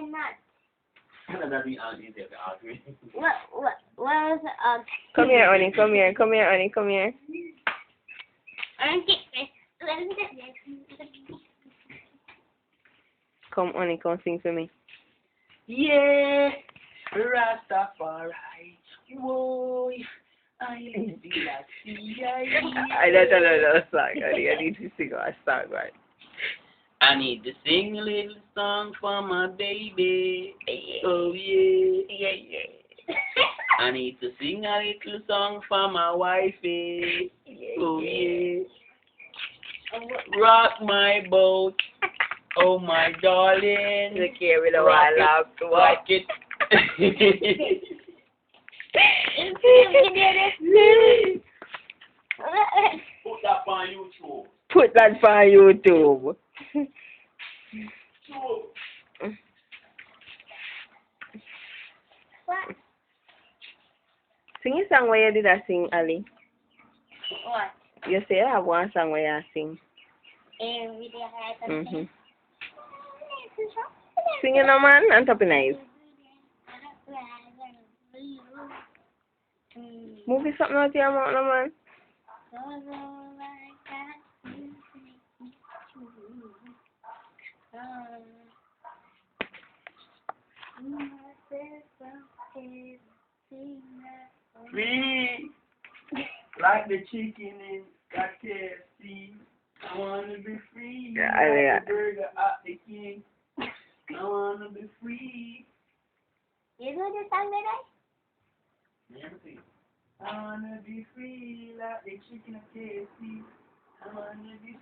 I'm not. That's the answer to ask me. What was Come here, Oni. Come here. Come here, Oni. Come here. Come, Oni. Come sing for me. Yeah, Rastafari. Whoa, I live the I don't know the song. I need to sing a song, right? I need to sing a little song for my baby. Oh yeah, Yeah, yeah. I need to sing a little song for my wifey. Oh yeah. Rock my boat. Oh my darling. Look here with a while after rock it. Put that on YouTube. Put that for YouTube. What? Sing a song where you did I sing, Ali. What? You say I have one song where you sing. Every day I have something. Sing it, no man, and top nice. Move it something out your mouth, no man. Free, like the chicken in that KFC. I wanna be free. Like the burger at the king. I wanna be free. You do the song today? Everything. I wanna be free like the chicken at KFC. I wanna be